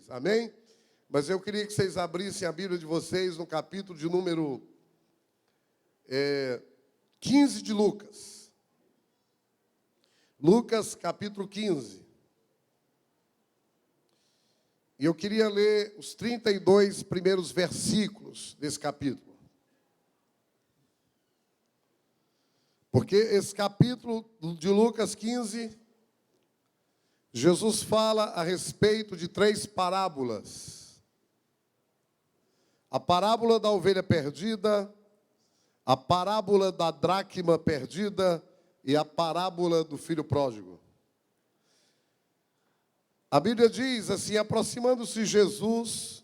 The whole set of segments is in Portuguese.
Amém? Mas eu queria que vocês abrissem a Bíblia de vocês no capítulo de número 15 de Lucas. Lucas, capítulo 15. E eu queria ler os 32 primeiros versículos desse capítulo. Porque esse capítulo de Lucas 15, Jesus fala a respeito de 3 parábolas. A parábola da ovelha perdida, a parábola da dracma perdida e a parábola do filho pródigo. A Bíblia diz assim: aproximando-se de Jesus,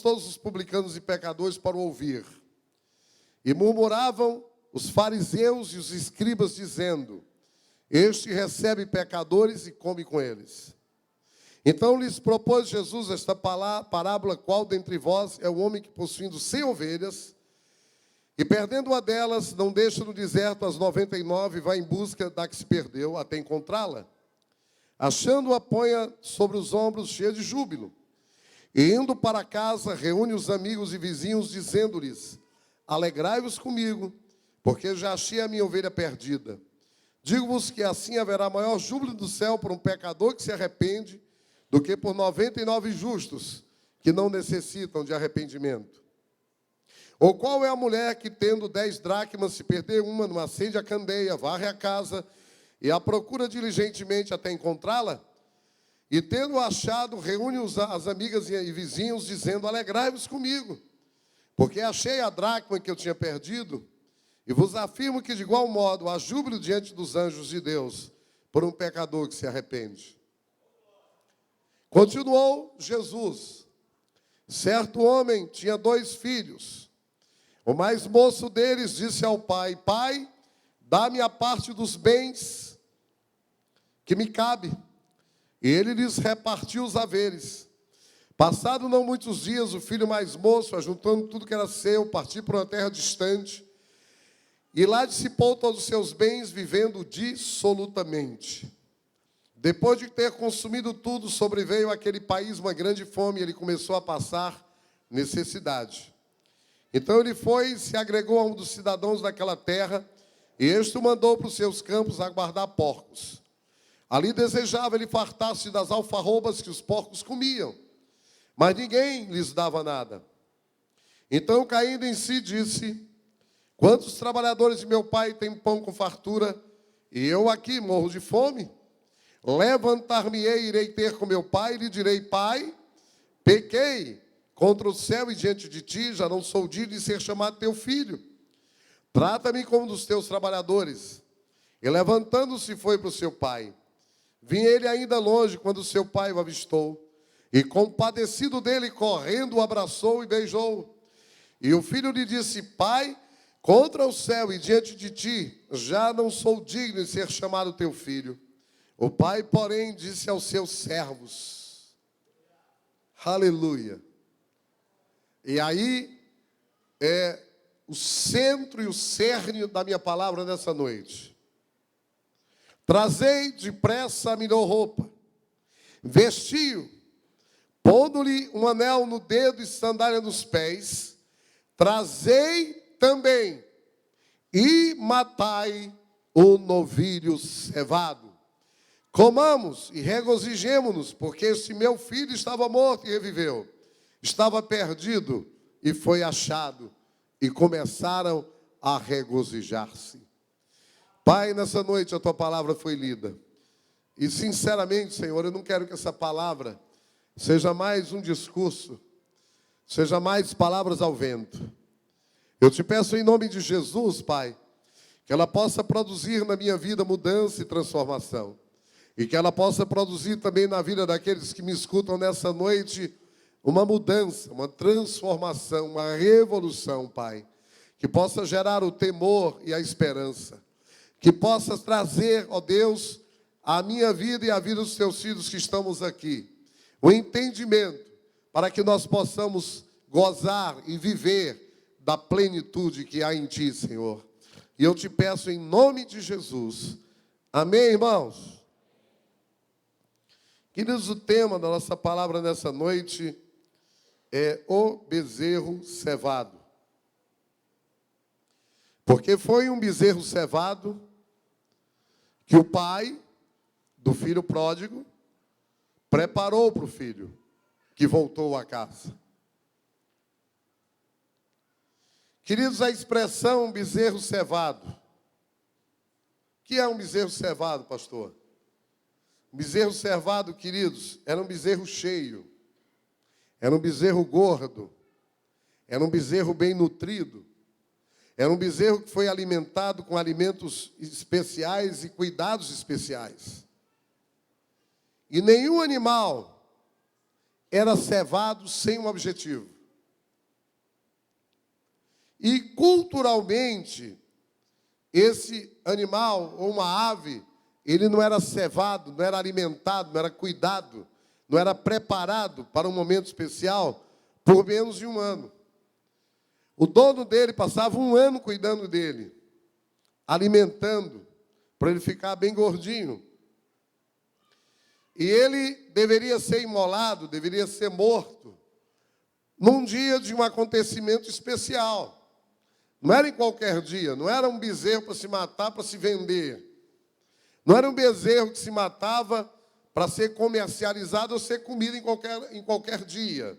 todos os publicanos e pecadores para o ouvir. E murmuravam os fariseus e os escribas, dizendo: este recebe pecadores e come com eles. Então lhes propôs Jesus esta parábola: qual dentre vós é o homem que, possuindo 100 ovelhas, e perdendo uma delas, não deixa no deserto as 99 e vai em busca da que se perdeu, até encontrá-la? Achando-a, põe-a sobre os ombros, cheia de júbilo. E indo para casa, reúne os amigos e vizinhos, dizendo-lhes: alegrai-vos comigo, porque já achei a minha ovelha perdida. Digo-vos que assim haverá maior júbilo do céu por um pecador que se arrepende, do que por 99 justos, que não necessitam de arrependimento. Ou qual é a mulher que, tendo 10 dracmas, se perder uma, não acende a candeia, varre a casa, e a procura diligentemente até encontrá-la? E tendo achado, reúne as amigas e vizinhos, dizendo: alegrai-vos comigo, porque achei a dracma que eu tinha perdido. E vos afirmo que, de igual modo, há júbilo diante dos anjos de Deus por um pecador que se arrepende. Continuou Jesus: certo homem tinha 2 filhos. O mais moço deles disse ao pai: pai, dá-me a parte dos bens que me cabe. E ele lhes repartiu os haveres. Passado não muitos dias, o filho mais moço, ajuntando tudo que era seu, partiu para uma terra distante, e lá dissipou todos os seus bens, vivendo dissolutamente. Depois de ter consumido tudo, sobreveio àquele país uma grande fome, e ele começou a passar necessidade. Então ele foi e se agregou a um dos cidadãos daquela terra, e este o mandou para os seus campos a guardar porcos. Ali desejava ele fartar-se das alfarrobas que os porcos comiam, mas ninguém lhes dava nada. Então, caindo em si, disse: quantos trabalhadores de meu pai têm pão com fartura, e eu aqui morro de fome? Levantar-me-ei, irei ter com meu pai, e lhe direi: pai, pequei contra o céu e diante de ti, já não sou digno de ser chamado teu filho. Trata-me como um dos teus trabalhadores. E levantando-se foi para o seu pai. Vinha ele ainda longe, quando o seu pai o avistou, e compadecido dele, correndo, o abraçou e beijou. E o filho lhe disse: pai, contra o céu e diante de ti, já não sou digno de ser chamado teu filho. O pai, porém, disse aos seus servos: aleluia. E aí é o centro e o cerne da minha palavra nessa noite. Trazei depressa a melhor roupa, vestiu, pondo-lhe um anel no dedo e sandália nos pés. Trazei também e matai o novilho cevado. Comamos e regozijemo-nos, porque este meu filho estava morto e reviveu, estava perdido e foi achado. E começaram a regozijar-se. Pai, nessa noite a tua palavra foi lida. E sinceramente, Senhor, eu não quero que essa palavra seja mais um discurso, seja mais palavras ao vento. Eu te peço em nome de Jesus, Pai, que ela possa produzir na minha vida mudança e transformação. E que ela possa produzir também na vida daqueles que me escutam nessa noite uma mudança, uma transformação, uma revolução, Pai. Que possa gerar o temor e a esperança. Que possa trazer, ó Deus, a minha vida e a vida dos teus filhos que estamos aqui, o entendimento para que nós possamos gozar e viver da plenitude que há em Ti, Senhor. E eu te peço em nome de Jesus. Amém, irmãos? Queridos, o tema da nossa palavra nessa noite é o bezerro cevado. Porque foi um bezerro cevado que o pai do filho pródigo preparou para o filho que voltou à casa. Queridos, a expressão bezerro cevado. O que é um bezerro cevado, pastor? Um bezerro cevado, queridos, era um bezerro cheio. Era um bezerro gordo. Era um bezerro bem nutrido. Era um bezerro que foi alimentado com alimentos especiais e cuidados especiais. E nenhum animal era cevado sem um objetivo. E culturalmente, esse animal ou uma ave, ele não era cevado, não era alimentado, não era cuidado, não era preparado para um momento especial por menos de um ano. O dono dele passava um ano cuidando dele, alimentando, para ele ficar bem gordinho. E ele deveria ser imolado, deveria ser morto, num dia de um acontecimento especial. Não era em qualquer dia, não era um bezerro para se matar, para se vender. Não era um bezerro que se matava para ser comercializado ou ser comido em qualquer dia.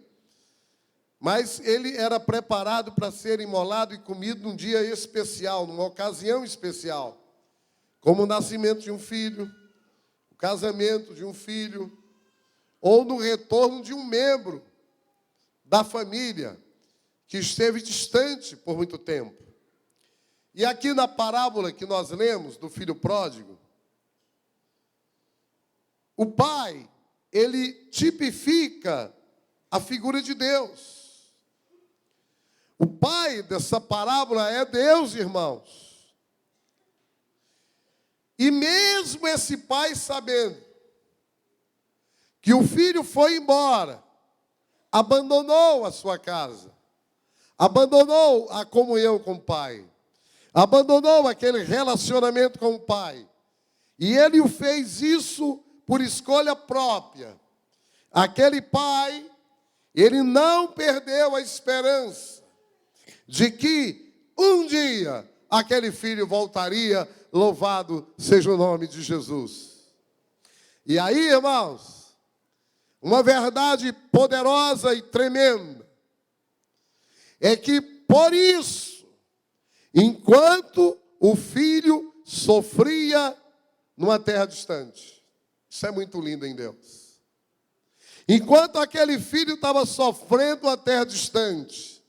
Mas ele era preparado para ser imolado e comido num dia especial, numa ocasião especial. Como o nascimento de um filho, o casamento de um filho, ou no retorno de um membro da família que esteve distante por muito tempo. E aqui na parábola que nós lemos do filho pródigo, o pai, ele tipifica a figura de Deus. O pai dessa parábola é Deus, irmãos. E mesmo esse pai sabendo que o filho foi embora, abandonou a sua casa, abandonou a comunhão com o pai, abandonou aquele relacionamento com o pai, e ele o fez isso por escolha própria. Aquele pai, ele não perdeu a esperança de que um dia aquele filho voltaria, louvado seja o nome de Jesus. E aí, irmãos, uma verdade poderosa e tremenda é que, por isso, enquanto o filho sofria numa terra distante, isso é muito lindo em Deus. Enquanto aquele filho estava sofrendo uma terra distante,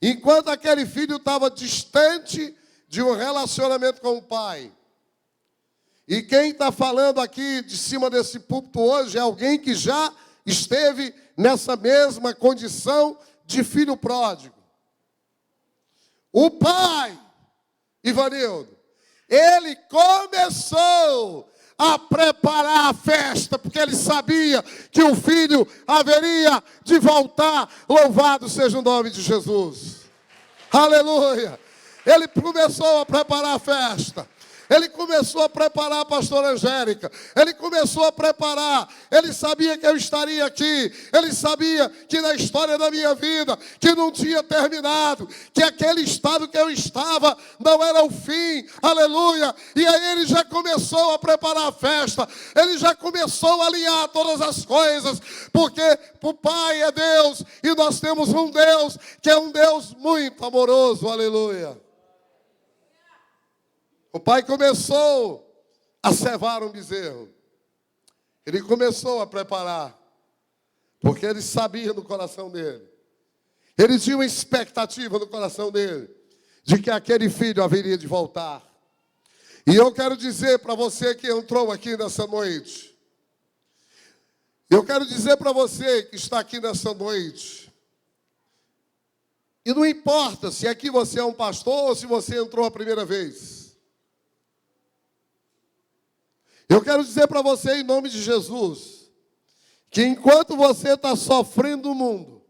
enquanto aquele filho estava distante de um relacionamento com o pai, e quem está falando aqui de cima desse púlpito hoje é alguém que já esteve nessa mesma condição de filho pródigo. O pai, Ivanildo, ele começou a preparar a festa, porque ele sabia que o filho haveria de voltar. Louvado seja o nome de Jesus. Aleluia. Ele começou a preparar a festa. Ele começou a preparar a pastora Angélica. Ele começou a preparar. Ele sabia que eu estaria aqui. Ele sabia que na história da minha vida, que não tinha terminado, que aquele estado que eu estava não era o fim. Aleluia. E aí ele já começou a preparar a festa. Ele já começou a alinhar todas as coisas. Porque o Pai é Deus. E nós temos um Deus que é um Deus muito amoroso. Aleluia. O pai começou a cevar um bezerro. Ele começou a preparar. Porque ele sabia no coração dele. Ele tinha uma expectativa no coração dele. De que aquele filho haveria de voltar. E eu quero dizer para você que entrou aqui nessa noite. Eu quero dizer para você que está aqui nessa noite. E não importa se aqui você é um pastor ou se você entrou a primeira vez. Eu quero dizer para você, em nome de Jesus, que enquanto você está sofrendo o mundo,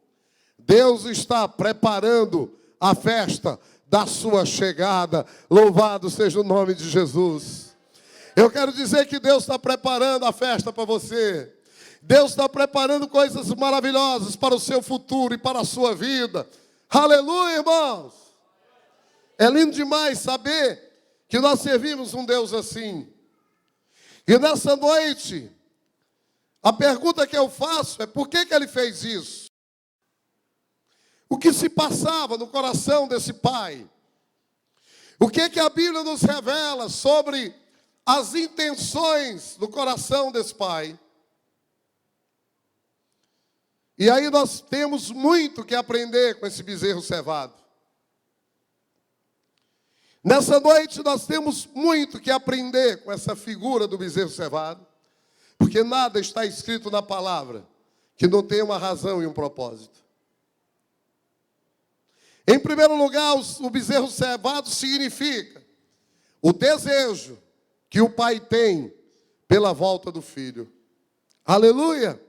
Deus está preparando a festa da sua chegada. Louvado seja o nome de Jesus. Eu quero dizer que Deus está preparando a festa para você. Deus está preparando coisas maravilhosas para o seu futuro e para a sua vida. Aleluia, irmãos. É lindo demais saber que nós servimos um Deus assim. E nessa noite, a pergunta que eu faço é: por que ele fez isso? O que se passava no coração desse pai? O que a Bíblia nos revela sobre as intenções do coração desse pai? E aí nós temos muito que aprender com esse bezerro cevado. Nessa noite nós temos muito que aprender com essa figura do bezerro cevado, porque nada está escrito na palavra que não tenha uma razão e um propósito. Em primeiro lugar, o bezerro cevado significa o desejo que o pai tem pela volta do filho. Aleluia!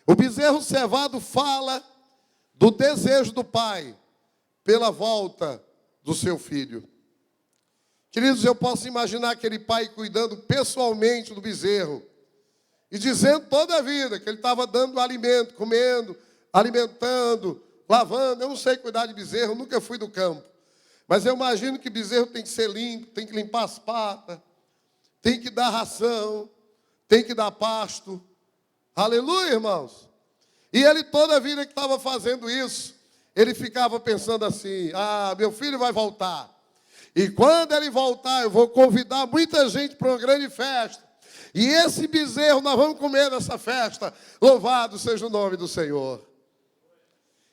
O bezerro cevado fala do desejo do pai pela volta do seu filho. Queridos, eu posso imaginar aquele pai cuidando pessoalmente do bezerro e dizendo toda a vida que ele estava dando alimento, comendo, alimentando, lavando. Eu não sei cuidar de bezerro, nunca fui do campo. Mas eu imagino que bezerro tem que ser limpo, tem que limpar as patas, tem que dar ração, tem que dar pasto. Aleluia, irmãos. E ele toda a vida que estava fazendo isso, ele ficava pensando assim: meu filho vai voltar. E quando ele voltar, eu vou convidar muita gente para uma grande festa. E esse bezerro nós vamos comer nessa festa. Louvado seja o nome do Senhor.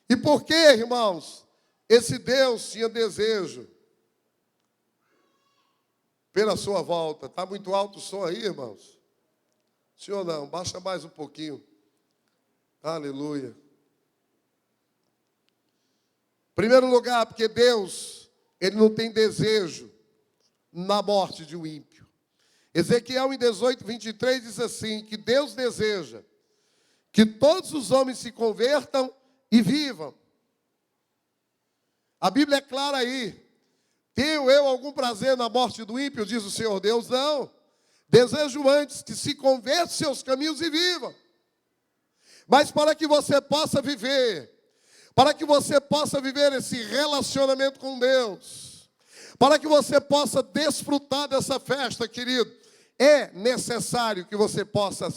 E por que, irmãos, esse Deus tinha desejo pela sua volta? Está muito alto o som aí, irmãos? Sim ou não? Baixa mais um pouquinho. Aleluia. Primeiro lugar, porque Deus, Ele não tem desejo na morte de um ímpio. Ezequiel em 18:23 diz assim, que Deus deseja que todos os homens se convertam e vivam. A Bíblia é clara aí. Tenho eu algum prazer na morte do ímpio, diz o Senhor Deus? Não. Desejo antes que se converta seus caminhos e vivam. Mas para que você possa viver, para que você possa viver esse relacionamento com Deus, para que você possa desfrutar dessa festa, querido, é necessário que você possa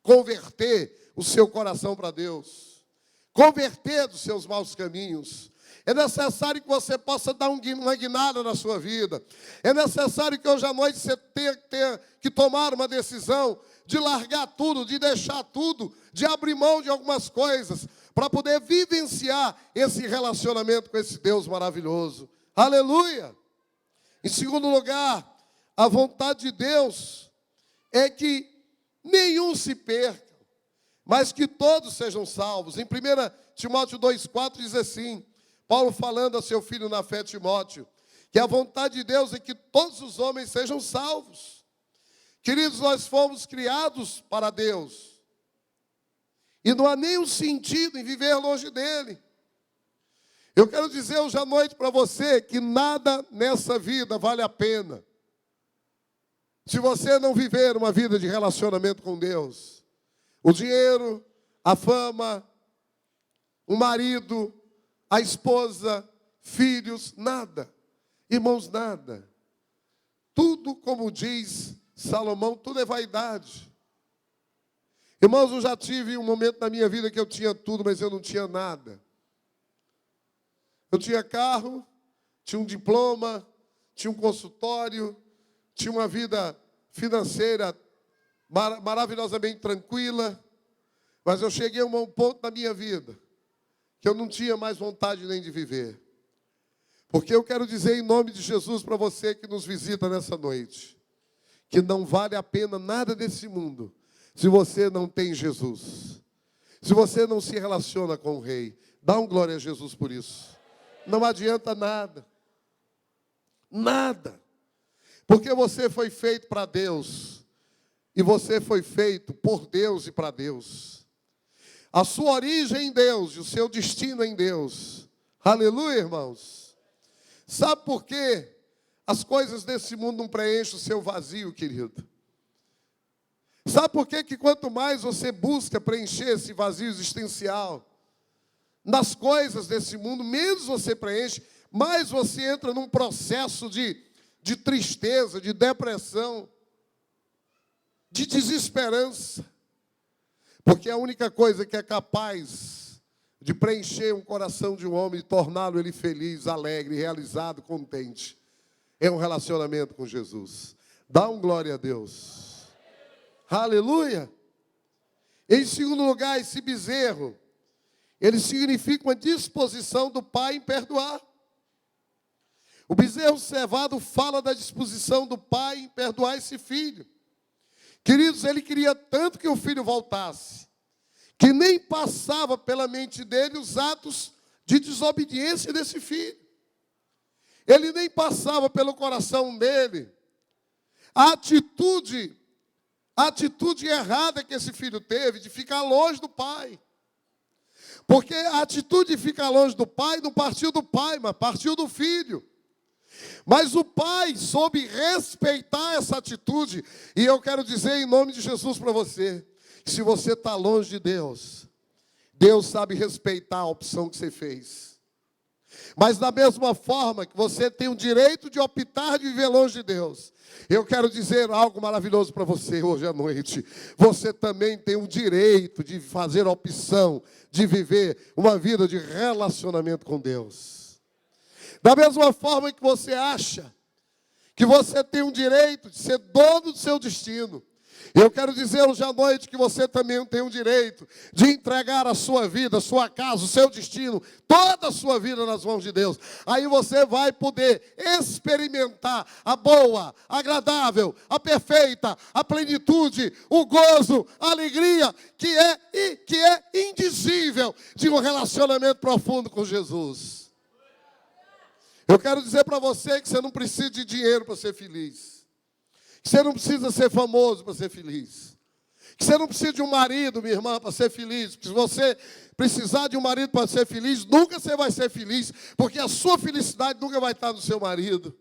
converter o seu coração para Deus, converter dos seus maus caminhos. É necessário que você possa dar uma guinada na sua vida. É necessário que hoje à noite você tenha que tomar uma decisão de largar tudo, de deixar tudo, de abrir mão de algumas coisas, para poder vivenciar esse relacionamento com esse Deus maravilhoso. Aleluia! Em segundo lugar, a vontade de Deus é que nenhum se perca, mas que todos sejam salvos. Em 1 Timóteo 2,4 diz assim, Paulo falando a seu filho na fé, Timóteo, que a vontade de Deus é que todos os homens sejam salvos. Queridos, nós fomos criados para Deus. E não há nenhum sentido em viver longe dEle. Eu quero dizer hoje à noite para você que nada nessa vida vale a pena se você não viver uma vida de relacionamento com Deus. O dinheiro, a fama, o marido, a esposa, filhos, nada. Irmãos, nada. Tudo, como diz Salomão, tudo é vaidade. Irmãos, eu já tive um momento na minha vida que eu tinha tudo, mas eu não tinha nada. Eu tinha carro, tinha um diploma, tinha um consultório, tinha uma vida financeira maravilhosamente tranquila, mas eu cheguei a um ponto na minha vida que eu não tinha mais vontade nem de viver. Porque eu quero dizer em nome de Jesus para você que nos visita nessa noite, que não vale a pena nada desse mundo se você não tem Jesus. Se você não se relaciona com o Rei. Dá um glória a Jesus por isso. Não adianta nada. Nada. Porque você foi feito para Deus. E você foi feito por Deus e para Deus. A sua origem em Deus e o seu destino em Deus. Aleluia, irmãos. Sabe por quê? As coisas desse mundo não preenchem o seu vazio, querido. Sabe por quê? Que quanto mais você busca preencher esse vazio existencial nas coisas desse mundo, menos você preenche, mais você entra num processo de tristeza, de depressão, de desesperança. Porque a única coisa que é capaz de preencher um coração de um homem e torná-lo ele feliz, alegre, realizado, contente, é um relacionamento com Jesus. Dá um glória a Deus. Aleluia. Em segundo lugar, esse bezerro, ele significa uma disposição do pai em perdoar. O bezerro cevado fala da disposição do pai em perdoar esse filho. Queridos, ele queria tanto que o filho voltasse, que nem passava pela mente dele os atos de desobediência desse filho. Ele nem passava pelo coração dele a atitude errada que esse filho teve de ficar longe do pai. Porque a atitude de ficar longe do pai não partiu do pai, mas partiu do filho. Mas o pai soube respeitar essa atitude. E eu quero dizer em nome de Jesus para você, que se você está longe de Deus, Deus sabe respeitar a opção que você fez. Mas da mesma forma que você tem o direito de optar de viver longe de Deus, eu quero dizer algo maravilhoso para você hoje à noite. Você também tem o direito de fazer a opção de viver uma vida de relacionamento com Deus. Da mesma forma que você acha que você tem o direito de ser dono do seu destino, eu quero dizer hoje à noite que você também tem o direito de entregar a sua vida, a sua casa, o seu destino, toda a sua vida nas mãos de Deus. Aí você vai poder experimentar a boa, a agradável, a perfeita, a plenitude, o gozo, a alegria que é indizível de um relacionamento profundo com Jesus. Eu quero dizer para você que você não precisa de dinheiro para ser feliz. Que você não precisa ser famoso para ser feliz. Que você não precisa de um marido, minha irmã, para ser feliz. Porque se você precisar de um marido para ser feliz, nunca você vai ser feliz. Porque a sua felicidade nunca vai estar no seu marido.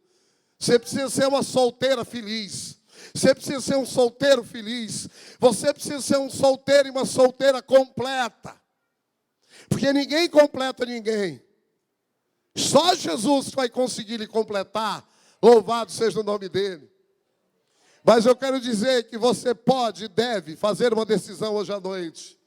Você precisa ser uma solteira feliz. Você precisa ser um solteiro feliz. Você precisa ser um solteiro e uma solteira completa. Porque ninguém completa ninguém. Só Jesus vai conseguir lhe completar. Louvado seja o nome dele. Mas eu quero dizer que você pode e deve fazer uma decisão hoje à noite.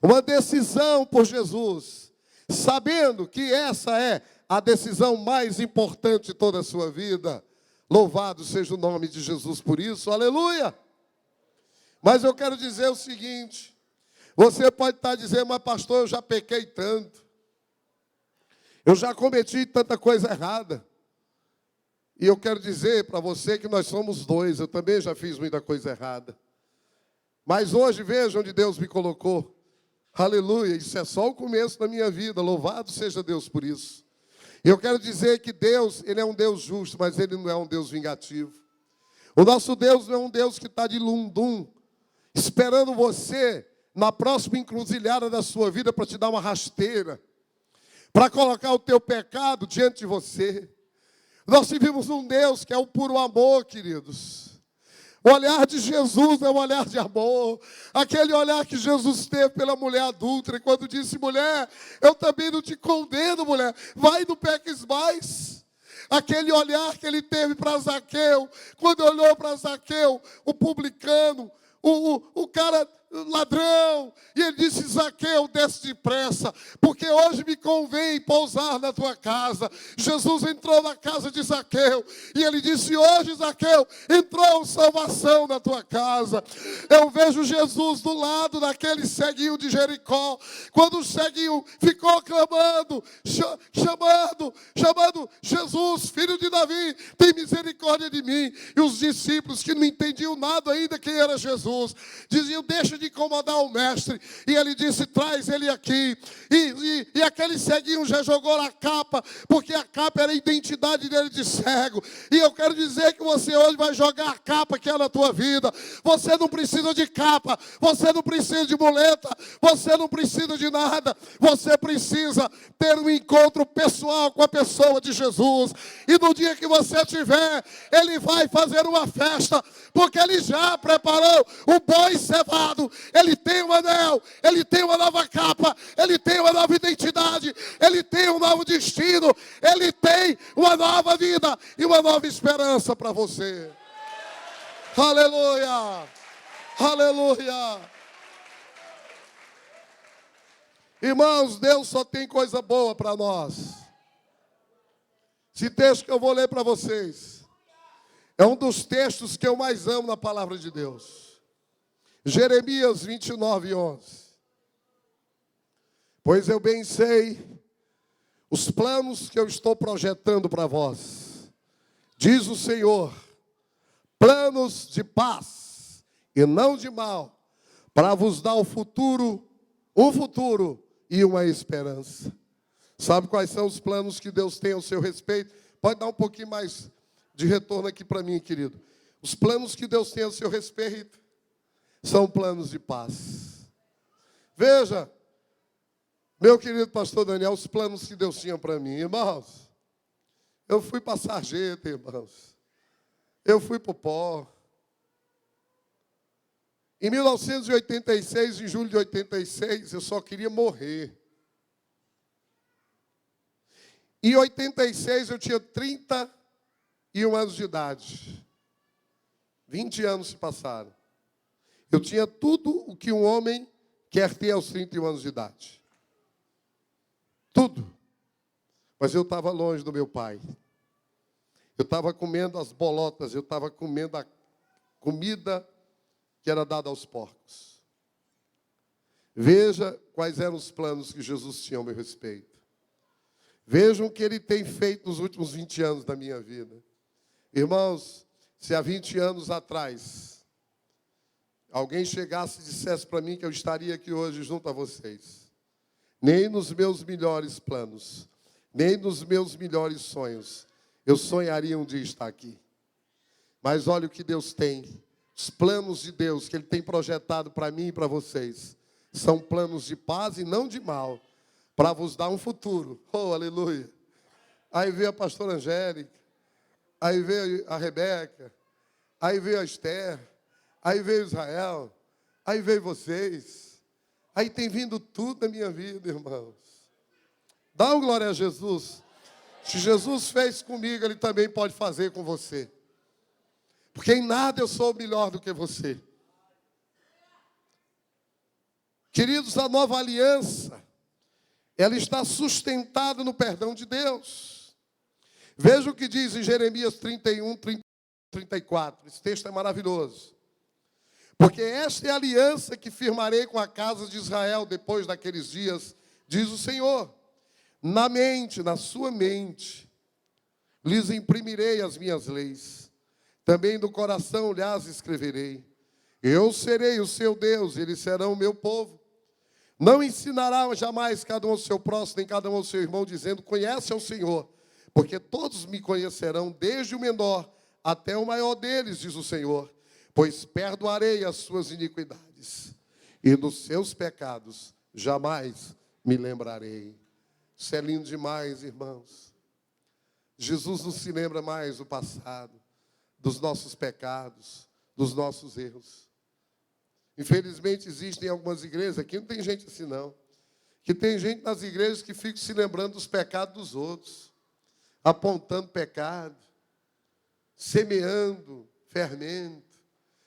Uma decisão por Jesus. Sabendo que essa é a decisão mais importante de toda a sua vida. Louvado seja o nome de Jesus por isso. Aleluia. Mas eu quero dizer o seguinte. Você pode estar dizendo, mas pastor, eu já pequei tanto. Eu já cometi tanta coisa errada. E eu quero dizer para você que nós somos dois. Eu também já fiz muita coisa errada. Mas hoje veja onde Deus me colocou. Aleluia. Isso é só o começo da minha vida. Louvado seja Deus por isso. Eu quero dizer que Deus, Ele é um Deus justo, mas Ele não é um Deus vingativo. O nosso Deus não é um Deus que está de lundum, esperando você na próxima encruzilhada da sua vida para te dar uma rasteira, para colocar o teu pecado diante de você. Nós vivemos um Deus que é o puro amor, queridos. O olhar de Jesus é um olhar de amor. Aquele olhar que Jesus teve pela mulher adúltera, quando disse, mulher, eu também não te condeno, mulher, vai, não peques mais. Aquele olhar que ele teve para Zaqueu, quando olhou para Zaqueu, o publicano, o cara ladrão, e ele disse, Zaqueu, desce depressa, porque hoje me convém pousar na tua casa. Jesus entrou na casa de Zaqueu, e ele disse, hoje, Zaqueu, entrou salvação na tua casa. Eu vejo Jesus do lado daquele ceguinho de Jericó, quando o ceguinho ficou clamando, chamando, Jesus, filho de Davi, tem misericórdia de mim. E os discípulos, que não entendiam nada ainda quem era Jesus, diziam, deixa de de incomodar o mestre. E ele disse, traz ele aqui. E aquele ceguinho já jogou a capa, porque a capa era a identidade dele de cego. E eu quero dizer que você hoje vai jogar a capa que é na tua vida. Você não precisa de capa, você não precisa de muleta, você não precisa de nada. Você precisa ter um encontro pessoal com a pessoa de Jesus. E no dia que você tiver, ele vai fazer uma festa, porque ele já preparou o boi cevado. Ele tem um anel, ele tem uma nova capa, ele tem uma nova identidade, ele tem um novo destino, ele tem uma nova vida e uma nova esperança para você. Aleluia! Aleluia! Irmãos, Deus só tem coisa boa para nós. Esse texto que eu vou ler para vocês é um dos textos que eu mais amo na palavra de Deus. Jeremias 29:11. Pois eu bem sei os planos que eu estou projetando para vós, diz o Senhor, planos de paz e não de mal, para vos dar um futuro e uma esperança. Sabe quais são os planos que Deus tem ao seu respeito? Pode dar um pouquinho mais de retorno aqui para mim, querido. Os planos que Deus tem ao seu respeito são planos de paz. Veja, meu querido pastor Daniel, os planos que Deus tinha para mim. Irmãos, eu fui para sarjeta, irmãos. Eu fui para o pó. Em 1986, em julho de 86, eu só queria morrer. Em 86, eu tinha 31 anos de idade. 20 anos se passaram. Eu tinha tudo o que um homem quer ter aos 31 anos de idade. Tudo. Mas eu estava longe do meu pai. Eu estava comendo as bolotas, eu estava comendo a comida que era dada aos porcos. Veja quais eram os planos que Jesus tinha ao meu respeito. Vejam o que ele tem feito nos últimos 20 anos da minha vida. Irmãos, se há 20 anos atrás alguém chegasse e dissesse para mim que eu estaria aqui hoje junto a vocês, nem nos meus melhores planos, nem nos meus melhores sonhos, eu sonharia um dia estar aqui. Mas olha o que Deus tem. Os planos de Deus que Ele tem projetado para mim e para vocês são planos de paz e não de mal, para vos dar um futuro. Oh, aleluia. Aí veio a pastora Angélica, aí veio a Rebeca, aí veio a Esther, aí veio Israel, aí veio vocês. Aí tem vindo tudo na minha vida, irmãos. Dá uma glória a Jesus. Se Jesus fez comigo, Ele também pode fazer com você. Porque em nada eu sou melhor do que você. Queridos, a nova aliança, ela está sustentada no perdão de Deus. Veja o que diz em Jeremias 31, 34. Esse texto é maravilhoso. Porque esta é a aliança que firmarei com a casa de Israel depois daqueles dias, diz o Senhor. Na sua mente, lhes imprimirei as minhas leis. Também no coração lhes escreverei. Eu serei o seu Deus, eles serão o meu povo. Não ensinará jamais cada um ao seu próximo, nem cada um ao seu irmão, dizendo, conhece ao Senhor. Porque todos me conhecerão, desde o menor até o maior deles, diz o Senhor. Pois perdoarei as suas iniquidades, e dos seus pecados jamais me lembrarei. Isso é lindo demais, irmãos. Jesus não se lembra mais do passado, dos nossos pecados, dos nossos erros. Infelizmente, existem algumas igrejas, aqui não tem gente assim não, que tem gente nas igrejas que fica se lembrando dos pecados dos outros, apontando pecado, semeando fermento.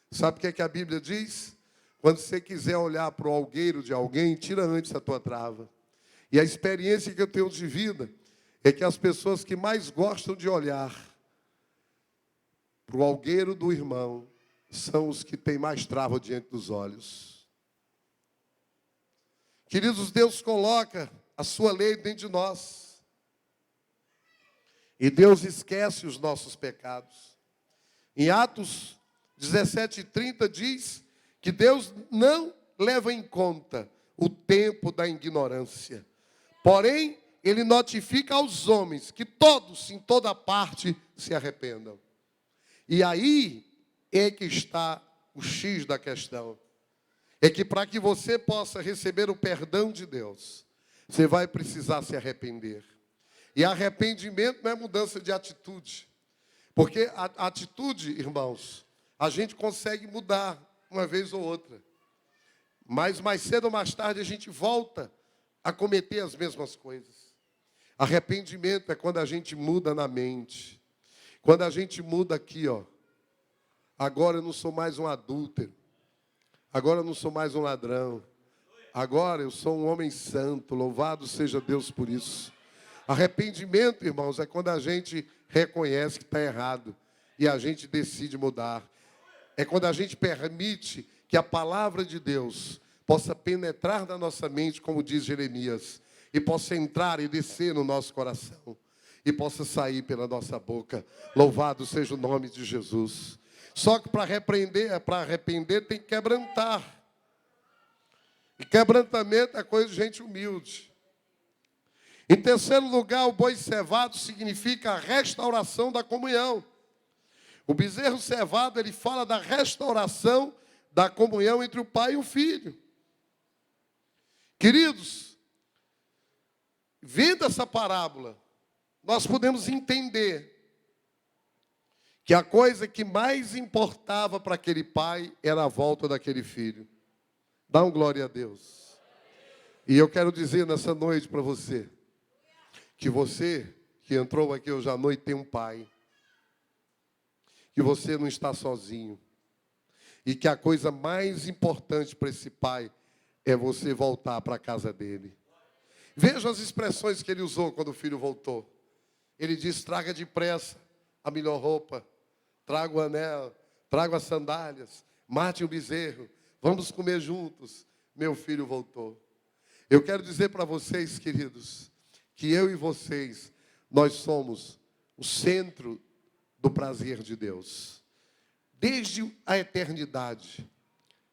Sabe o que é que a Bíblia diz? Quando você quiser olhar para o algueiro de alguém, tira antes a tua trava. E a experiência que eu tenho de vida é que as pessoas que mais gostam de olhar para o algueiro do irmão são os que têm mais trava diante dos olhos. Queridos, Deus coloca a sua lei dentro de nós. E Deus esquece os nossos pecados. Em Atos 17:30 diz que Deus não leva em conta o tempo da ignorância. Porém, ele notifica aos homens que todos, em toda parte, se arrependam. E aí é que está o X da questão. É que para que você possa receber o perdão de Deus, você vai precisar se arrepender. E arrependimento não é mudança de atitude. Porque a atitude, irmãos, a gente consegue mudar uma vez ou outra. Mas mais cedo ou mais tarde a gente volta a cometer as mesmas coisas. Arrependimento é quando a gente muda na mente. Quando a gente muda aqui, ó. Agora eu não sou mais um adúltero. Agora eu não sou mais um ladrão. Agora eu sou um homem santo. Louvado seja Deus por isso. Arrependimento, irmãos, é quando a gente reconhece que está errado e a gente decide mudar. É quando a gente permite que a palavra de Deus possa penetrar na nossa mente, como diz Jeremias, e possa entrar e descer no nosso coração, e possa sair pela nossa boca. Louvado seja o nome de Jesus. Só que para arrepender tem que quebrantar. E quebrantamento é coisa de gente humilde. Em terceiro lugar, o boi cevado significa a restauração da comunhão. O bezerro cevado, ele fala da restauração da comunhão entre o pai e o filho. Queridos, vendo essa parábola, nós podemos entender que a coisa que mais importava para aquele pai era a volta daquele filho. Dá um glória a Deus. E eu quero dizer nessa noite para você, que você que entrou aqui hoje à noite tem um pai. Que você não está sozinho. E que a coisa mais importante para esse pai é você voltar para a casa dele. Veja as expressões que ele usou quando o filho voltou. Ele disse: traga depressa a melhor roupa, traga o anel, traga as sandálias, mate o bezerro, vamos comer juntos. Meu filho voltou. Eu quero dizer para vocês, queridos, que eu e vocês, nós somos o centro do prazer de Deus. Desde a eternidade,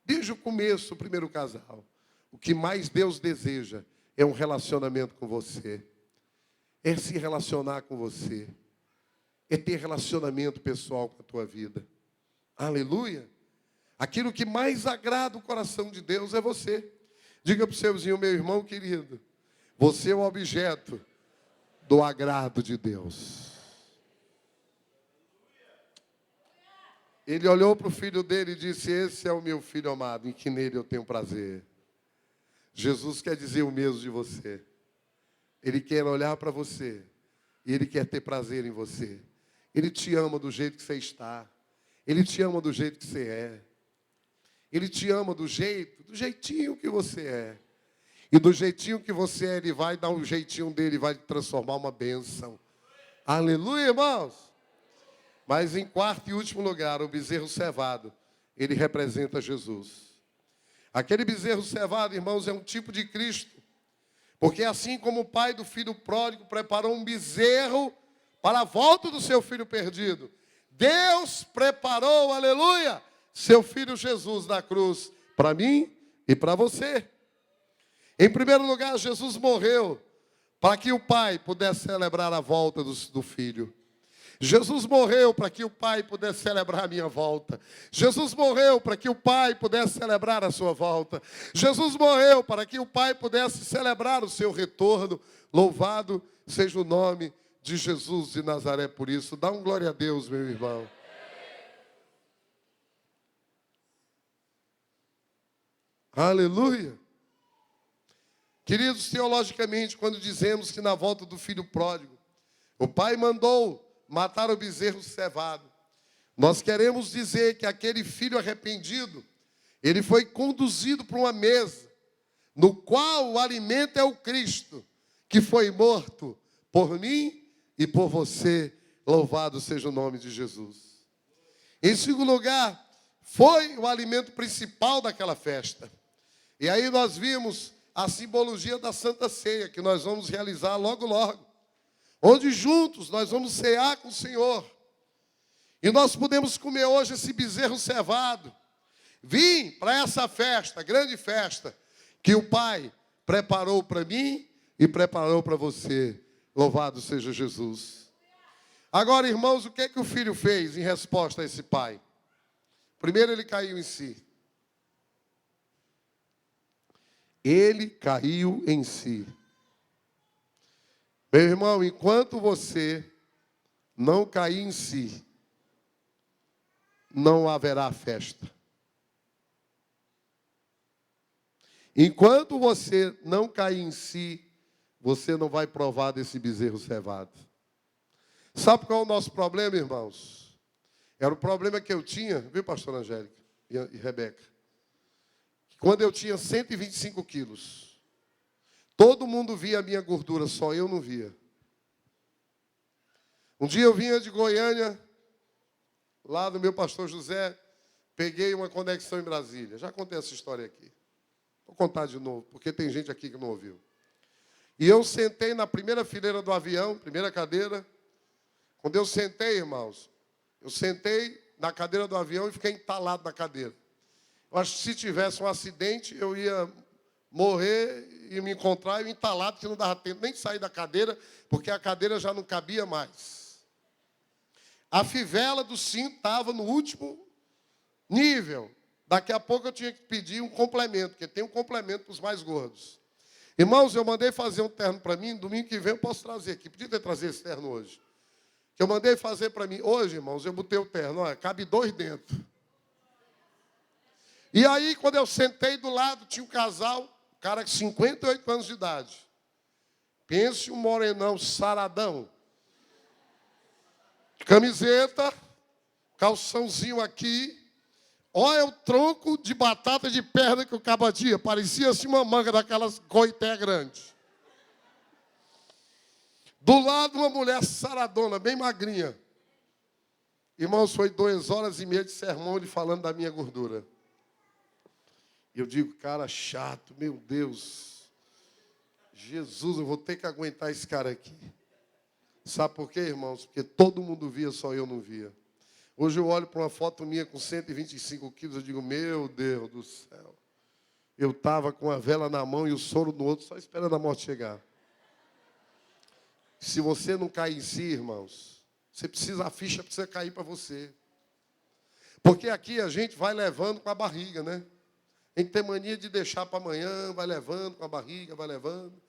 desde o começo, o primeiro casal, o que mais Deus deseja é um relacionamento com você. É se relacionar com você. É ter relacionamento pessoal com a tua vida. Aleluia. Aquilo que mais agrada o coração de Deus é você. Diga para o seu vizinho: meu irmão querido, você é o objeto do agrado de Deus. Ele olhou para o filho dele e disse: esse é o meu filho amado, em que nele eu tenho prazer. Jesus quer dizer o mesmo de você. Ele quer olhar para você e ele quer ter prazer em você. Ele te ama do jeito que você está. Ele te ama do jeito que você é. Ele te ama do jeitinho que você é. E do jeitinho que você é, ele vai dar um jeitinho dele, vai transformar uma bênção. Aleluia, irmãos. Mas em quarto e último lugar, o bezerro cevado, ele representa Jesus. Aquele bezerro cevado, irmãos, é um tipo de Cristo. Porque assim como o pai do filho pródigo preparou um bezerro para a volta do seu filho perdido, Deus preparou, aleluia, seu filho Jesus na cruz, para mim e para você. Em primeiro lugar, Jesus morreu para que o pai pudesse celebrar a volta do filho. Jesus morreu para que o pai pudesse celebrar a minha volta. Jesus morreu para que o pai pudesse celebrar a sua volta. Jesus morreu para que o pai pudesse celebrar o seu retorno. Louvado seja o nome de Jesus de Nazaré por isso. Dá um glória a Deus, meu irmão. Aleluia. Queridos, teologicamente, quando dizemos que na volta do filho pródigo, o pai mandou matar o bezerro cevado, nós queremos dizer que aquele filho arrependido, ele foi conduzido para uma mesa, no qual o alimento é o Cristo, que foi morto por mim e por você. Louvado seja o nome de Jesus. Em segundo lugar, foi o alimento principal daquela festa. E aí nós vimos a simbologia da Santa Ceia, que nós vamos realizar logo, logo. Onde juntos nós vamos cear com o Senhor. E nós podemos comer hoje esse bezerro cevado. Vim para essa festa, grande festa, que o Pai preparou para mim e preparou para você. Louvado seja Jesus. Agora, irmãos, o que é que o filho fez em resposta a esse pai? Primeiro, ele caiu em si. Ele caiu em si. Meu irmão, enquanto você não cair em si, não haverá festa. Enquanto você não cair em si, você não vai provar desse bezerro cevado. Sabe qual é o nosso problema, irmãos? Era o problema que eu tinha, viu, pastora Angélica e Rebeca? Quando eu tinha 125 quilos, todo mundo via a minha gordura, só eu não via. Um dia eu vinha de Goiânia, lá do meu pastor José, peguei uma conexão em Brasília. Já contei essa história aqui. Vou contar de novo, porque tem gente aqui que não ouviu. E eu sentei na primeira fileira do avião, primeira cadeira. Quando eu sentei, irmãos, eu sentei na cadeira do avião e fiquei entalado na cadeira. Eu acho que se tivesse um acidente, eu ia morrer e me encontrar e entalado, que não dava tempo nem de sair da cadeira, porque a cadeira já não cabia mais. A fivela do cinto estava no último nível. Daqui a pouco eu tinha que pedir um complemento, porque tem um complemento para os mais gordos. Irmãos, eu mandei fazer um terno para mim, domingo que vem eu posso trazer aqui. Podia ter trazido esse terno hoje. Que eu mandei fazer para mim. Hoje, irmãos, eu botei o terno, olha, cabe 2 dentro. E aí, quando eu sentei do lado, tinha um casal, cara de 58 anos de idade. Pense um morenão saradão. Camiseta, calçãozinho aqui. Olha o tronco de batata de perna que o caba tinha. Parecia assim uma manga daquelas coité grande. Do lado, uma mulher saradona, bem magrinha. Irmãos, foi 2h30 de sermão ele falando da minha gordura. E eu digo, cara chato, meu Deus. Jesus, eu vou ter que aguentar esse cara aqui. Sabe por quê, irmãos? Porque todo mundo via, só eu não via. Hoje eu olho para uma foto minha com 125 quilos, eu digo, meu Deus do céu. Eu estava com a vela na mão e o soro no outro, só esperando a morte chegar. Se você não cair em si, irmãos, você precisa, a ficha precisa cair para você. Porque aqui a gente vai levando com a barriga, né? Tem que ter mania de deixar para amanhã, vai levando com a barriga, vai levando.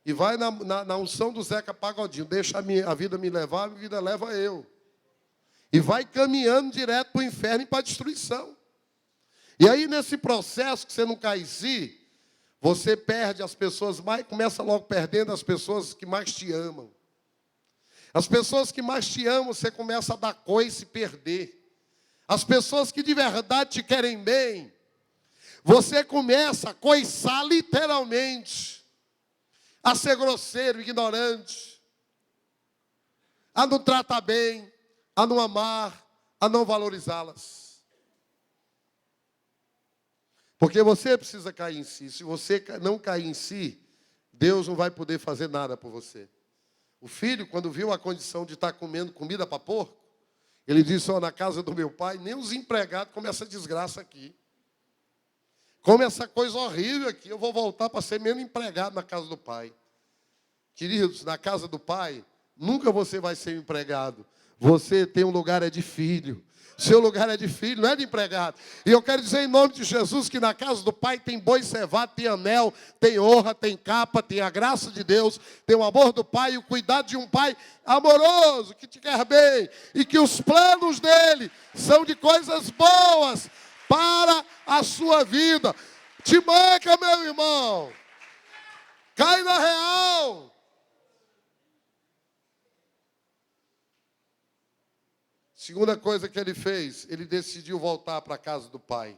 E vai na unção do Zeca Pagodinho, deixa a vida me levar, a vida leva eu. E vai caminhando direto para o inferno e para a destruição. E aí, nesse processo que você não cai em si, você perde as pessoas mais, começa logo perdendo as pessoas que mais te amam. As pessoas que mais te amam, você começa a dar coice e perder. As pessoas que de verdade te querem bem, você começa a coiçar literalmente, a ser grosseiro, ignorante, a não tratar bem, a não amar, a não valorizá-las. Porque você precisa cair em si. Se você não cair em si, Deus não vai poder fazer nada por você. O filho, quando viu a condição de estar comendo comida para porco, ele disse, na casa do meu pai, nem os empregados comem essa desgraça aqui. Come essa coisa horrível aqui, eu vou voltar para ser menos empregado na casa do pai. Queridos, na casa do pai, nunca você vai ser empregado. Você tem um lugar, é de filho. Seu lugar é de filho, não é de empregado. E eu quero dizer em nome de Jesus que na casa do Pai tem boi cevado, tem anel, tem honra, tem capa, tem a graça de Deus, tem o amor do Pai e o cuidado de um Pai amoroso, que te quer bem. E que os planos dele são de coisas boas para a sua vida. Te manca, meu irmão. Cai na real. Segunda coisa que ele fez, ele decidiu voltar para a casa do pai.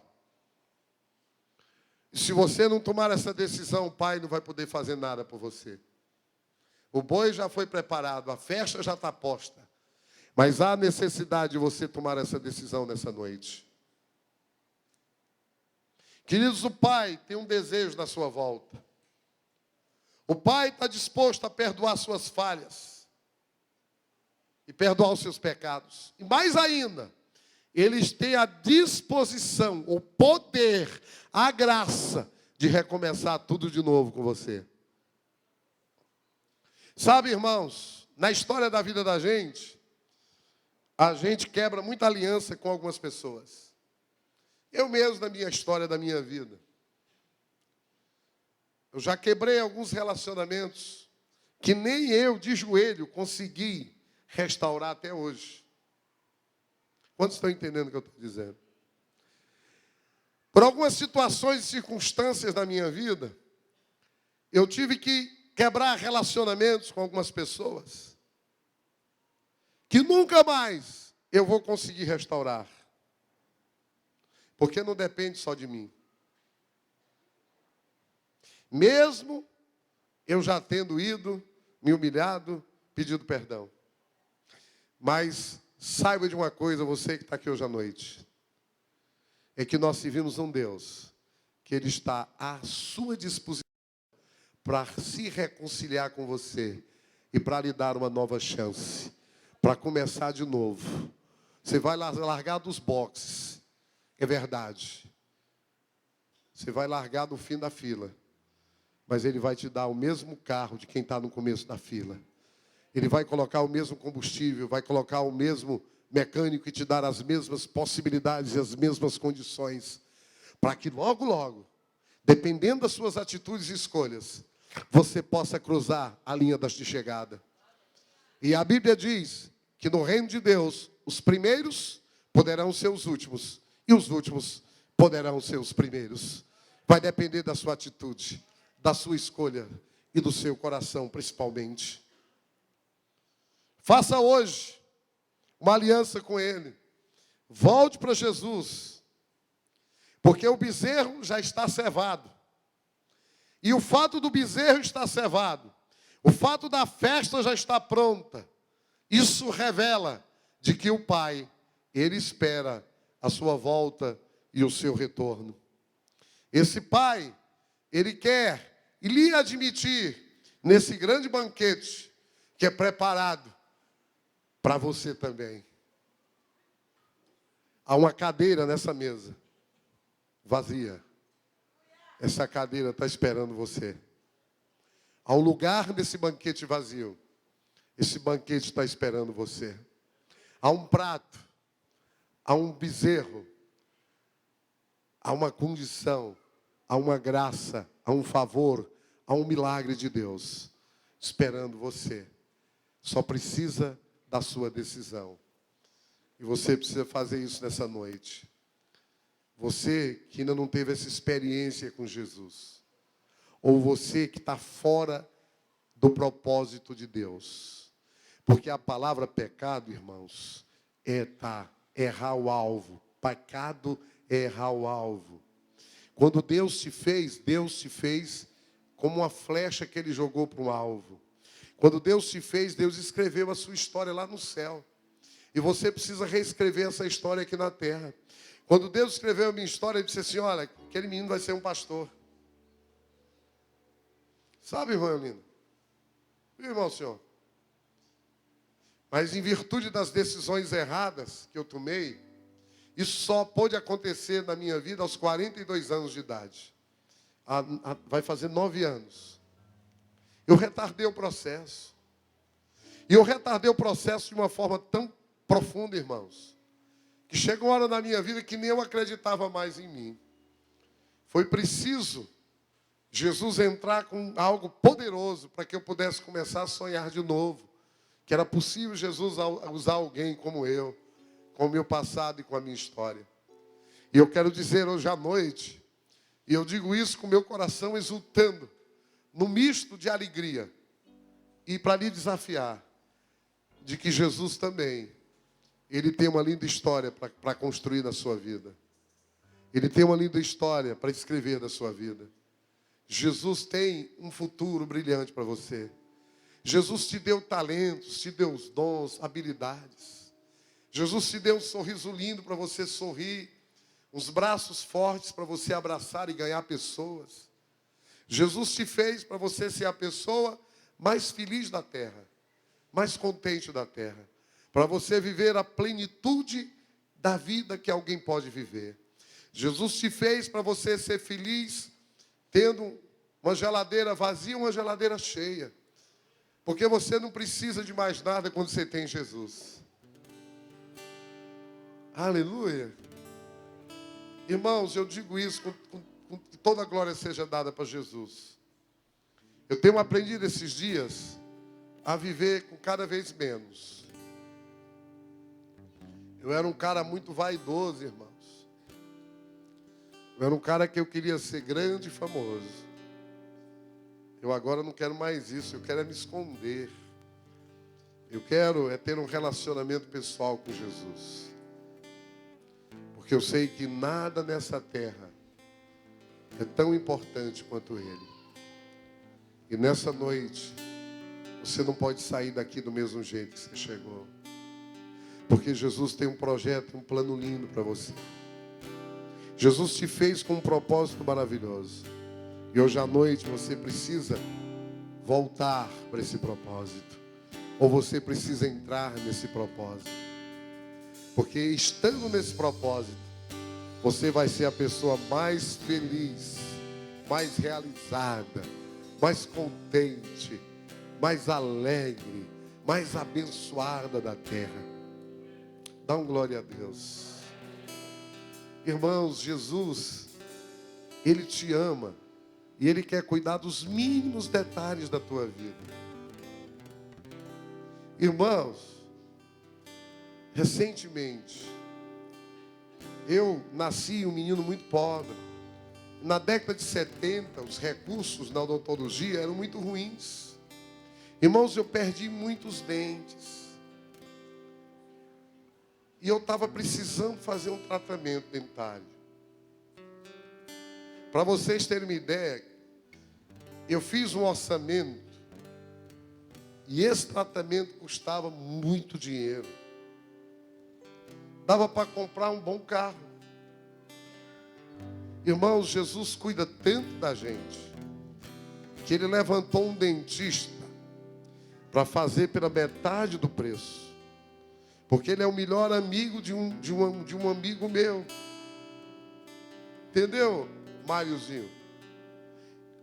E se você não tomar essa decisão, o pai não vai poder fazer nada por você. O boi já foi preparado, a festa já está posta. Mas há necessidade de você tomar essa decisão nessa noite. Queridos, o pai tem um desejo na sua volta. O pai está disposto a perdoar suas falhas. E perdoar os seus pecados. E mais ainda, eles têm a disposição, o poder, a graça de recomeçar tudo de novo com você. Sabe, irmãos, na história da vida da gente, a gente quebra muita aliança com algumas pessoas. Eu mesmo, na minha história da minha vida, eu já quebrei alguns relacionamentos que nem eu, de joelho, consegui restaurar até hoje. Quantos estão entendendo o que eu estou dizendo? Por algumas situações e circunstâncias da minha vida, eu tive que quebrar relacionamentos com algumas pessoas que nunca mais eu vou conseguir restaurar. Porque não depende só de mim. Mesmo eu já tendo ido, me humilhado, pedido perdão. Mas saiba de uma coisa, você que está aqui hoje à noite, é que nós servimos um Deus que Ele está à sua disposição para se reconciliar com você e para lhe dar uma nova chance, para começar de novo. Você vai largar dos boxes, é verdade. Você vai largar do fim da fila, mas Ele vai te dar o mesmo carro de quem está no começo da fila. Ele vai colocar o mesmo combustível, vai colocar o mesmo mecânico e te dar as mesmas possibilidades e as mesmas condições, para que logo, logo, dependendo das suas atitudes e escolhas, você possa cruzar a linha de chegada. E a Bíblia diz que no reino de Deus, os primeiros poderão ser os últimos, e os últimos poderão ser os primeiros. Vai depender da sua atitude, da sua escolha e do seu coração, principalmente. Faça hoje uma aliança com Ele. Volte para Jesus, porque o bezerro já está cevado. E o fato do bezerro estar cevado, o fato da festa já está pronta, isso revela de que o Pai, Ele espera a sua volta e o seu retorno. Esse Pai, Ele quer e lhe admitir nesse grande banquete que é preparado para você também. Há uma cadeira nessa mesa, vazia. Essa cadeira está esperando você. Há um lugar nesse banquete vazio. Esse banquete está esperando você. Há um prato, há um bezerro, há uma condição, há uma graça, há um favor, há um milagre de Deus esperando você. Só precisa da sua decisão. E você precisa fazer isso nessa noite. Você que ainda não teve essa experiência com Jesus. Ou você que está fora do propósito de Deus. Porque a palavra pecado, irmãos, é errar o alvo. Pecado é errar o alvo. Quando Deus te fez como uma flecha que Ele jogou para um alvo. Quando Deus te fez, Deus escreveu a sua história lá no céu. E você precisa reescrever essa história aqui na terra. Quando Deus escreveu a minha história, Ele disse assim, olha, aquele menino vai ser um pastor. Sabe, irmã Eulina? Viu, irmão, senhor? Mas em virtude das decisões erradas que eu tomei, isso só pôde acontecer na minha vida aos 42 anos de idade. Vai fazer 9 anos. Eu retardei o processo. E eu retardei o processo de uma forma tão profunda, irmãos, que chegou uma hora na minha vida que nem eu acreditava mais em mim. Foi preciso Jesus entrar com algo poderoso para que eu pudesse começar a sonhar de novo. Que era possível Jesus usar alguém como eu, com o meu passado e com a minha história. E eu quero dizer hoje à noite, e eu digo isso com meu coração exultando, no misto de alegria, e para lhe desafiar, de que Jesus também, Ele tem uma linda história para construir na sua vida. Ele tem uma linda história para escrever na sua vida. Jesus tem um futuro brilhante para você. Jesus te deu talentos, te deu os dons, habilidades. Jesus te deu um sorriso lindo para você sorrir, uns braços fortes para você abraçar e ganhar pessoas. Jesus te fez para você ser a pessoa mais feliz da terra, mais contente da terra. Para você viver a plenitude da vida que alguém pode viver. Jesus te fez para você ser feliz, tendo uma geladeira vazia, uma geladeira cheia. Porque você não precisa de mais nada quando você tem Jesus. Aleluia. Irmãos, eu digo isso com que toda a glória seja dada para Jesus. Eu tenho aprendido esses dias a viver com cada vez menos. Eu era um cara muito vaidoso, irmãos. Eu era um cara que eu queria ser grande e famoso. Eu agora não quero mais isso, eu quero me esconder. Eu quero ter um relacionamento pessoal com Jesus. Porque eu sei que nada nessa terra é tão importante quanto Ele. E nessa noite, você não pode sair daqui do mesmo jeito que você chegou. Porque Jesus tem um projeto, um plano lindo para você. Jesus te fez com um propósito maravilhoso. E hoje à noite você precisa voltar para esse propósito. Ou você precisa entrar nesse propósito. Porque estando nesse propósito, você vai ser a pessoa mais feliz, mais realizada, mais contente, mais alegre, mais abençoada da terra. Dá um glória a Deus. Irmãos, Jesus, Ele te ama. E Ele quer cuidar dos mínimos detalhes da tua vida. Irmãos, recentemente, eu nasci um menino muito pobre. Na década de 70, os recursos na odontologia eram muito ruins. Irmãos, eu perdi muitos dentes. E eu estava precisando fazer um tratamento dentário. Para vocês terem uma ideia, eu fiz um orçamento e esse tratamento custava muito dinheiro. Dava para comprar um bom carro. Irmãos, Jesus cuida tanto da gente que Ele levantou um dentista para fazer pela metade do preço. Porque ele é o melhor amigo de um amigo meu. Entendeu, Máriozinho?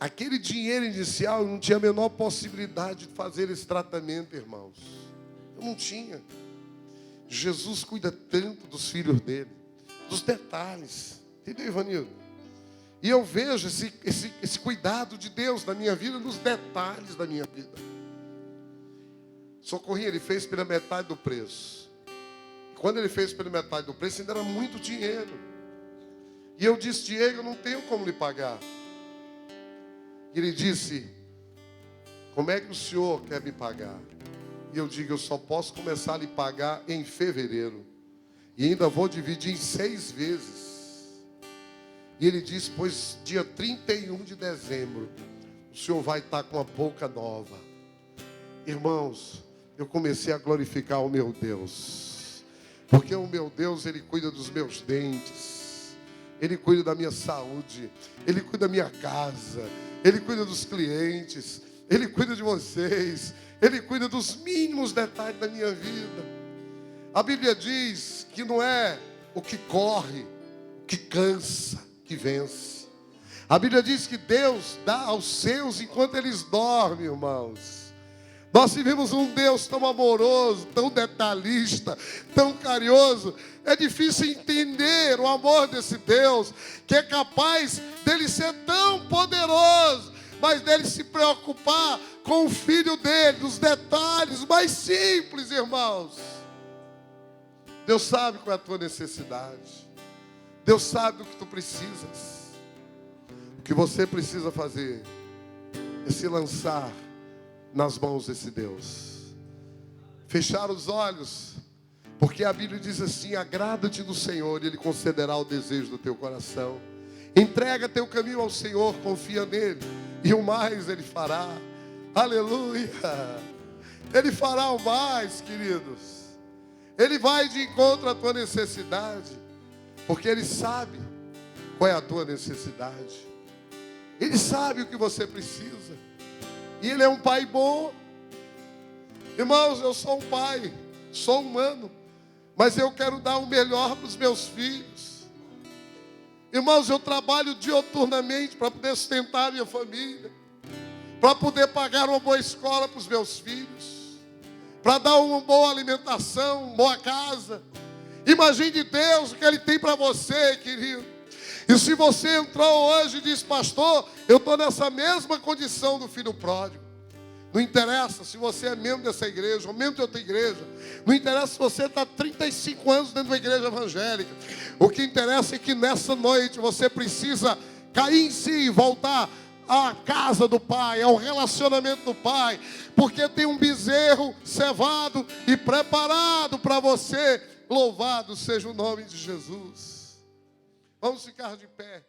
Aquele dinheiro inicial, eu não tinha a menor possibilidade de fazer esse tratamento, irmãos. Eu não tinha. Jesus cuida tanto dos filhos dele, dos detalhes. Entendeu, Ivanildo? E eu vejo esse cuidado de Deus na minha vida, nos detalhes da minha vida. Socorrinho, Ele fez pela metade do preço. Quando Ele fez pela metade do preço, ainda era muito dinheiro. E eu disse, Diego, eu não tenho como lhe pagar. E ele disse, como é que o senhor quer me pagar? E eu digo, eu só posso começar a lhe pagar em fevereiro. E ainda vou dividir em 6 vezes. E ele disse, pois dia 31 de dezembro, o senhor vai estar com a boca nova. Irmãos, eu comecei a glorificar o meu Deus. Porque o meu Deus, Ele cuida dos meus dentes. Ele cuida da minha saúde. Ele cuida da minha casa. Ele cuida dos clientes. Ele cuida de vocês. Ele cuida dos mínimos detalhes da minha vida. A Bíblia diz que não é o que corre, o que cansa, que vence. A Bíblia diz que Deus dá aos seus enquanto eles dormem, irmãos. Nós vivemos um Deus tão amoroso, tão detalhista, tão carinhoso. É difícil entender o amor desse Deus, que é capaz dele ser tão poderoso, mas dele se preocupar com o filho dele, nos detalhes mais simples, irmãos. Deus sabe qual é a tua necessidade. Deus sabe o que tu precisas. O que você precisa fazer é se lançar nas mãos desse Deus. Fechar os olhos, porque a Bíblia diz assim, agrada-te do Senhor e Ele concederá o desejo do teu coração. Entrega teu caminho ao Senhor, confia nele, e o mais Ele fará. Aleluia! Ele fará o mais, queridos. Ele vai de encontro à tua necessidade, porque Ele sabe qual é a tua necessidade. Ele sabe o que você precisa. E Ele é um pai bom. Irmãos, eu sou um pai, sou humano, mas eu quero dar o melhor para os meus filhos. Irmãos, eu trabalho dioturnamente para poder sustentar a minha família, para poder pagar uma boa escola para os meus filhos, para dar uma boa alimentação, uma boa casa. Imagine Deus o que Ele tem para você, querido. E se você entrou hoje e disse: pastor, eu estou nessa mesma condição do filho pródigo. Não interessa se você é membro dessa igreja ou membro de outra igreja. Não interessa se você está 35 anos dentro de uma igreja evangélica. O que interessa é que nessa noite você precisa cair em si e voltar à casa do Pai, ao relacionamento do Pai. Porque tem um bezerro cevado e preparado para você. Louvado seja o nome de Jesus. Vamos ficar de pé.